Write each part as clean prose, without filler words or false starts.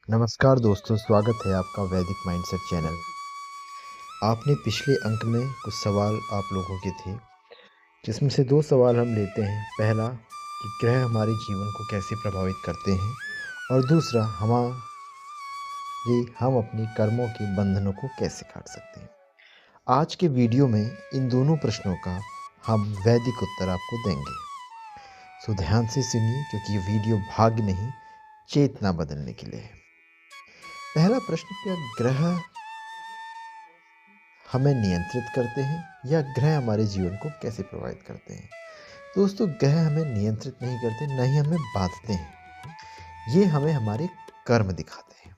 नमस्कार दोस्तों, स्वागत है आपका वैदिक माइंडसेट चैनल में। आपने पिछले अंक में कुछ सवाल आप लोगों के थे, जिसमें से 2 सवाल हम लेते हैं। पहला कि ग्रह हमारे जीवन को कैसे प्रभावित करते हैं और दूसरा हम अपनी कर्मों के बंधनों को कैसे काट सकते हैं। आज के वीडियो में इन दोनों प्रश्नों का हम वैदिक उत्तर आपको देंगे। सो ध्यान से सुनिए, क्योंकि ये वीडियो भाग्य नहीं, चेतना बदलने के लिए है। पहला प्रश्न, क्या ग्रह हमें नियंत्रित करते हैं या ग्रह हमारे जीवन को कैसे प्रभावित करते हैं? दोस्तों, ग्रह हमें नियंत्रित नहीं करते, न ही हमें बांधते हैं। ये हमें हमारे कर्म दिखाते हैं।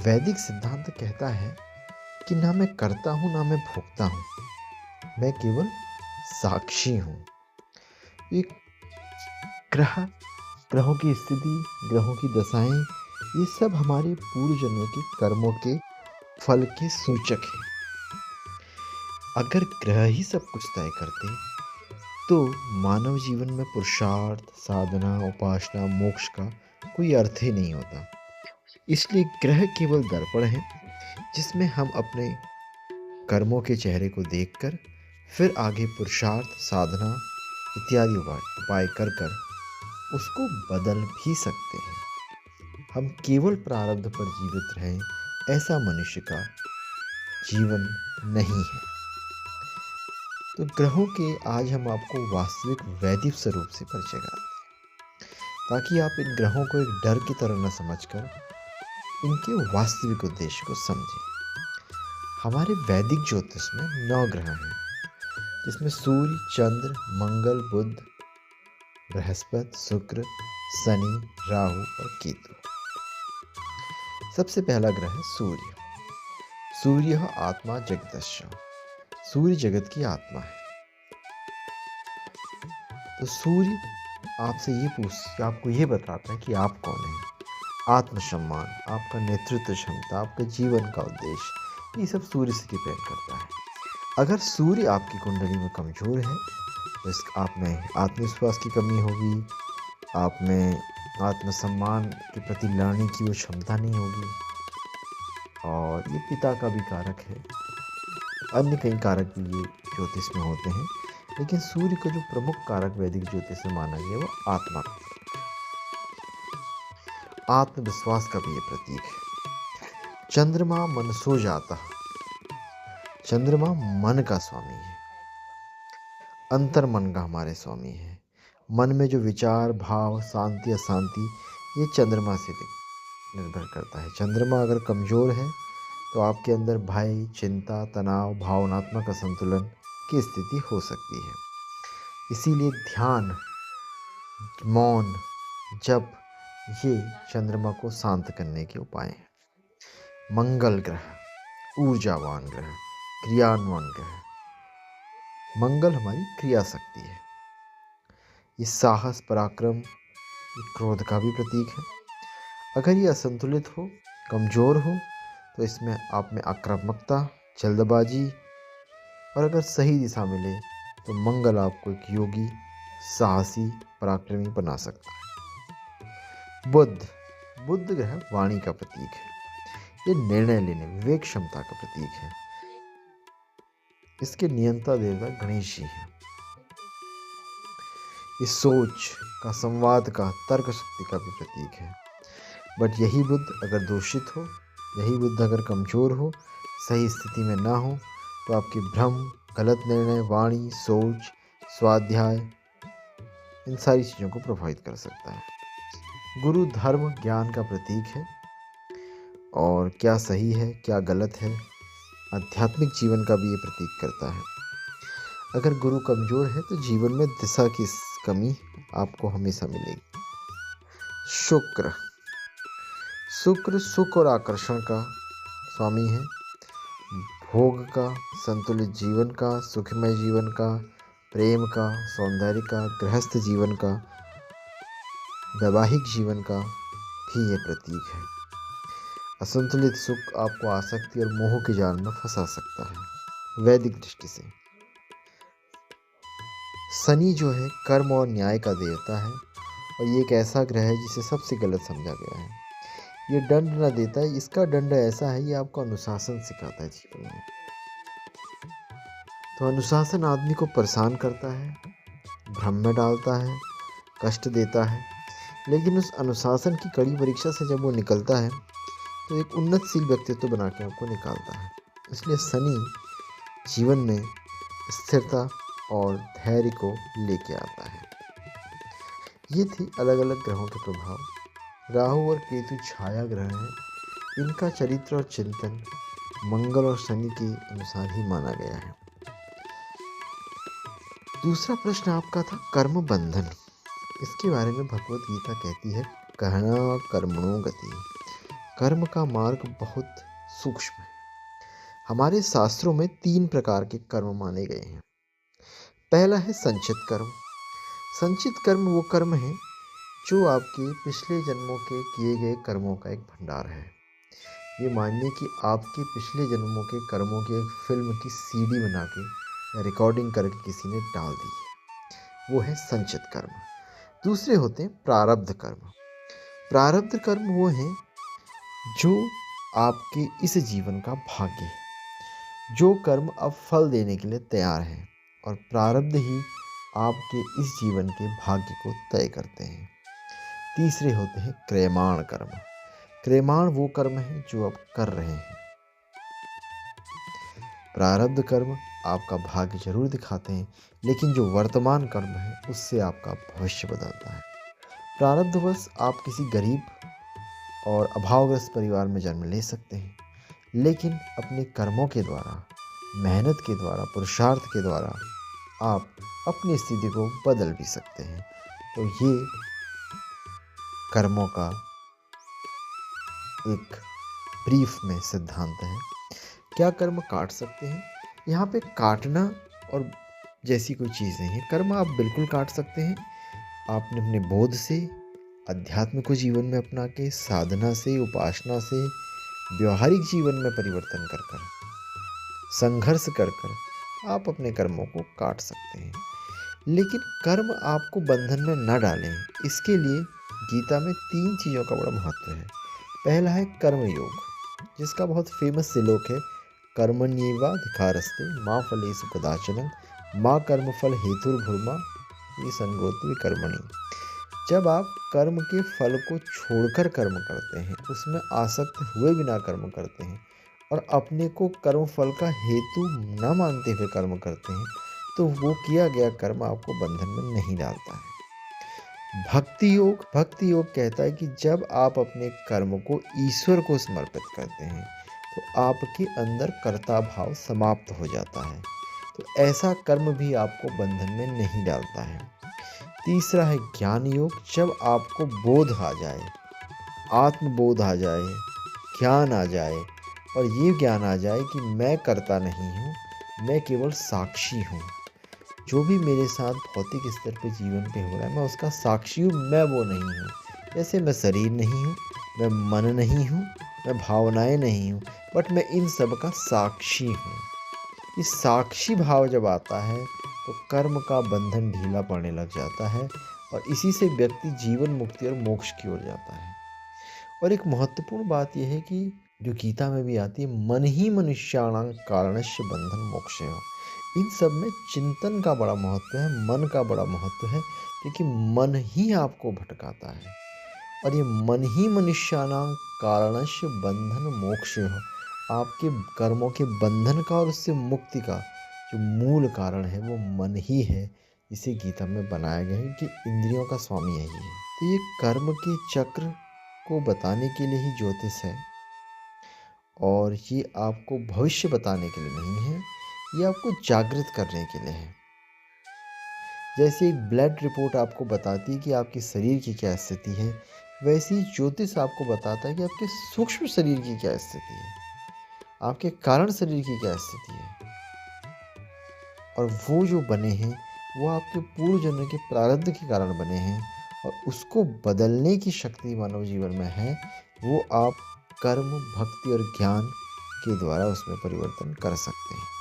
वैदिक सिद्धांत कहता है कि ना मैं करता हूँ ना मैं भोगता हूँ, मैं केवल साक्षी हूँ। ये ग्रहों की स्थिति, ग्रहों की दशाएं, ये सब हमारे पूर्व जन्मों के कर्मों के फल के सूचक हैं। अगर ग्रह ही सब कुछ तय करते तो मानव जीवन में पुरुषार्थ, साधना, उपासना, मोक्ष का कोई अर्थ ही नहीं होता। इसलिए ग्रह केवल दर्पण है, जिसमें हम अपने कर्मों के चेहरे को देखकर फिर आगे पुरुषार्थ, साधना इत्यादि उपाय कर कर उसको बदल भी सकते हैं। हम केवल प्रारब्ध पर जीवित रहें, ऐसा मनुष्य का जीवन नहीं है। तो ग्रहों के आज हम आपको वास्तविक वैदिक स्वरूप से परिचय कराते हैं, ताकि आप इन ग्रहों को एक डर की तरह न समझकर इनके वास्तविक उद्देश्य को समझें। हमारे वैदिक ज्योतिष में 9 ग्रह हैं, जिसमें सूर्य, चंद्र, मंगल, बुध, बृहस्पति, शुक्र, शनि, राहु और केतु। सबसे पहला ग्रह है सूर्य। सूर्य आत्मा जगदस्य। सूर्य जगत की आत्मा है। तो सूर्य आपको ये बताता है कि आप कौन हैं। आत्मसम्मान, आपका नेतृत्व क्षमता, आपके जीवन का उद्देश्य, ये सब सूर्य से डिपेंड करता है। अगर सूर्य आपकी कुंडली में कमजोर है तो आप में आत्मविश्वास की कमी होगी, आप में आत्मसम्मान के प्रति लड़ने की वो क्षमता नहीं होगी। और ये पिता का भी कारक है। अन्य कई कारक भी ये ज्योतिष में होते हैं, लेकिन सूर्य का जो प्रमुख कारक वैदिक ज्योतिष में माना गया वो आत्मा का, आत्मविश्वास का भी ये प्रतीक है। चंद्रमा मनसो जाता। चंद्रमा मन का स्वामी है, अंतर मन का हमारे स्वामी है। मन में जो विचार, भाव, शांति, अशांति, ये चंद्रमा से निर्भर करता है। चंद्रमा अगर कमजोर है तो आपके अंदर भय, चिंता, तनाव, भावनात्मक असंतुलन की स्थिति हो सकती है। इसीलिए ध्यान, मौन, जप, ये चंद्रमा को शांत करने के उपाय हैं। मंगल ग्रह ऊर्जावान ग्रह, क्रियान्वयन ग्रह। मंगल हमारी क्रिया शक्ति है। ये साहस, पराक्रम, ये क्रोध का भी प्रतीक है। अगर ये असंतुलित हो, कमजोर हो, तो इसमें आप में आक्रामकता, जल्दबाजी, और अगर सही दिशा मिले तो मंगल आपको एक योगी, साहसी, पराक्रमी बना सकता है। बुध ग्रह वाणी का प्रतीक है। ये निर्णय लेने, विवेक क्षमता का प्रतीक है। इसके नियंता देवता गणेश जी हैं। ये सोच का, संवाद का, तर्क शक्ति का भी प्रतीक है। बट यही बुध अगर दूषित हो, यही बुध अगर कमजोर हो, सही स्थिति में ना हो, तो आपकी भ्रम, गलत निर्णय, वाणी, सोच, स्वाध्याय, इन सारी चीज़ों को प्रभावित कर सकता है। गुरु धर्म, ज्ञान का प्रतीक है, और क्या सही है क्या गलत है, आध्यात्मिक जीवन का भी ये प्रतीक करता है। अगर गुरु कमजोर है तो जीवन में दिशा की कमी आपको हमेशा मिलेगी। शुक्र सुख और आकर्षण का स्वामी है। भोग का, संतुलित जीवन का, सुखमय जीवन का, प्रेम का, सौंदर्य का, गृहस्थ जीवन का, वैवाहिक जीवन का भी ये प्रतीक है। असंतुलित सुख आपको आसक्ति और मोह के जाल में फंसा सकता है। वैदिक दृष्टि से शनि जो है कर्म और न्याय का देवता है, और ये एक ऐसा ग्रह है जिसे सबसे गलत समझा गया है। ये दंड ना देता है, इसका दंड ऐसा है, ये आपको अनुशासन सिखाता है जीवन में। तो अनुशासन आदमी को परेशान करता है, भ्रम में डालता है, कष्ट देता है, लेकिन उस अनुशासन की कड़ी परीक्षा से जब वो निकलता है तो एक उन्नतशील व्यक्तित्व बना के आपको निकालता है। इसलिए शनि जीवन में स्थिरता और धैर्य को लेके आता है। ये थी अलग अलग ग्रहों के प्रभाव। राहु और केतु छाया ग्रह हैं। इनका चरित्र और चिंतन मंगल और शनि के अनुसार ही माना गया है। दूसरा प्रश्न आपका था कर्म बंधन। इसके बारे में भगवत गीता कहती है, कहना कर्मणो गति। कर्म का मार्ग बहुत सूक्ष्म है। हमारे शास्त्रों में 3 प्रकार के कर्म माने गए हैं। पहला है संचित कर्म। संचित कर्म वो कर्म है जो आपके पिछले जन्मों के किए गए कर्मों का एक भंडार है। ये मानिए कि आपके पिछले जन्मों के कर्मों की एक फिल्म की सीडी बना के या रिकॉर्डिंग करके किसी ने डाल दी है, वो है संचित कर्म। दूसरे होते हैं प्रारब्ध कर्म। प्रारब्ध कर्म वो हैं जो आपके इस जीवन का भाग्य है, जो कर्म अब फल देने के लिए तैयार है, और प्रारब्ध ही आपके इस जीवन के भाग्य को तय करते हैं। तीसरे होते हैं क्रियमाण कर्म। क्रियमाण वो कर्म है जो आप कर रहे हैं। प्रारब्ध कर्म आपका भाग्य जरूर दिखाते हैं, लेकिन जो वर्तमान कर्म है उससे आपका भविष्य बदलता है। प्रारब्धवश आप किसी गरीब और अभावग्रस्त परिवार में जन्म ले सकते हैं, लेकिन अपने कर्मों के द्वारा, मेहनत के द्वारा, पुरुषार्थ के द्वारा आप अपनी स्थिति को बदल भी सकते हैं। तो ये कर्मों का एक ब्रीफ में सिद्धांत है। क्या कर्म काट सकते हैं? यहाँ पे काटना और जैसी कोई चीज़ नहीं है। कर्म आप बिल्कुल काट सकते हैं। आपने अपने बोध से, अध्यात्म को जीवन में अपना के, साधना से, उपासना से, व्यवहारिक जीवन में परिवर्तन कर कर, संघर्ष कर कर आप अपने कर्मों को काट सकते हैं। लेकिन कर्म आपको बंधन में न डालें, इसके लिए गीता में 3 चीज़ों का बड़ा महत्व है। पहला है कर्म योग, जिसका बहुत फेमस श्लोक है, कर्मण्येवाधिकारस्ते मा फलेषु कदाचन मा कर्मफल हेतुर्भुर्मा ये संगोत्व कर्मणि। जब आप कर्म के फल को छोड़कर कर्म करते हैं, उसमें आसक्त हुए बिना कर्म करते हैं और अपने को कर्म फल का हेतु न मानते हुए कर्म करते हैं, तो वो किया गया कर्म आपको बंधन में नहीं डालता है। भक्ति योग कहता है कि जब आप अपने कर्म को ईश्वर को समर्पित करते हैं तो आपके अंदर कर्ता भाव समाप्त हो जाता है। तो ऐसा कर्म भी आपको बंधन में नहीं डालता है। तीसरा है ज्ञान योग। जब आपको बोध आ जाए, आत्मबोध आ जाए, ज्ञान आ जाए, और ये ज्ञान आ जाए कि मैं कर्ता नहीं हूँ, मैं केवल साक्षी हूँ। जो भी मेरे साथ भौतिक स्तर पे जीवन पे हो रहा है, मैं उसका साक्षी हूँ, मैं वो नहीं हूँ। जैसे मैं शरीर नहीं हूँ, मैं मन नहीं हूँ, मैं भावनाएं नहीं हूँ, बट मैं इन सब का साक्षी हूँ। ये साक्षी भाव जब आता है तो कर्म का बंधन ढीला पड़ने लग जाता है, और इसी से व्यक्ति जीवन मुक्ति और मोक्ष की ओर जाता है। और एक महत्वपूर्ण बात यह है कि जो गीता में भी आती है, मन ही मनुष्याणां कारणस्य बंधन मोक्षः। इन सब में चिंतन का बड़ा महत्व है, मन का बड़ा महत्व है, क्योंकि मन ही आपको भटकाता है। और ये मन ही मनुष्याणां कारणस्य बंधन मोक्षः, आपके कर्मों के बंधन का और उससे मुक्ति का जो मूल कारण है वो मन ही है। इसे गीता में बनाया गया है कि इंद्रियों का स्वामी यही है। तो ये कर्म के चक्र को बताने के लिए ही ज्योतिष है, और ये आपको भविष्य बताने के लिए नहीं है, ये आपको जागृत करने के लिए है। जैसे एक ब्लड रिपोर्ट आपको बताती है कि आपके शरीर की क्या स्थिति है, वैसे ही ज्योतिष आपको बताता है कि आपके सूक्ष्म शरीर की क्या स्थिति है, आपके कारण शरीर की क्या स्थिति है। और वो जो बने हैं वो आपके पूर्व जन्म के प्रारब्ध के कारण बने हैं, और उसको बदलने की शक्ति मानव जीवन में है। वो आप कर्म, भक्ति और ज्ञान के द्वारा उसमें परिवर्तन कर सकते हैं।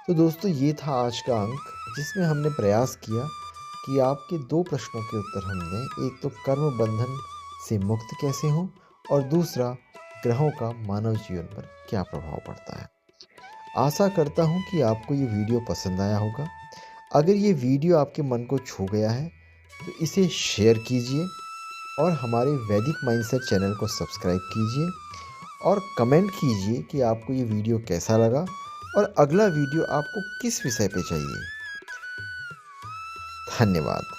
तो दोस्तों, ये था आज का अंक, जिसमें हमने प्रयास किया कि आपके 2 प्रश्नों के उत्तर हम दें। एक तो कर्म बंधन से मुक्त कैसे हों, और दूसरा ग्रहों का मानव जीवन पर क्या प्रभाव पड़ता है। आशा करता हूँ कि आपको ये वीडियो पसंद आया होगा। अगर ये वीडियो आपके मन को छू गया है तो इसे शेयर कीजिए और हमारे वैदिक माइंडसेट चैनल को सब्सक्राइब कीजिए और कमेंट कीजिए कि आपको ये वीडियो कैसा लगा और अगला वीडियो आपको किस विषय पे चाहिए। धन्यवाद।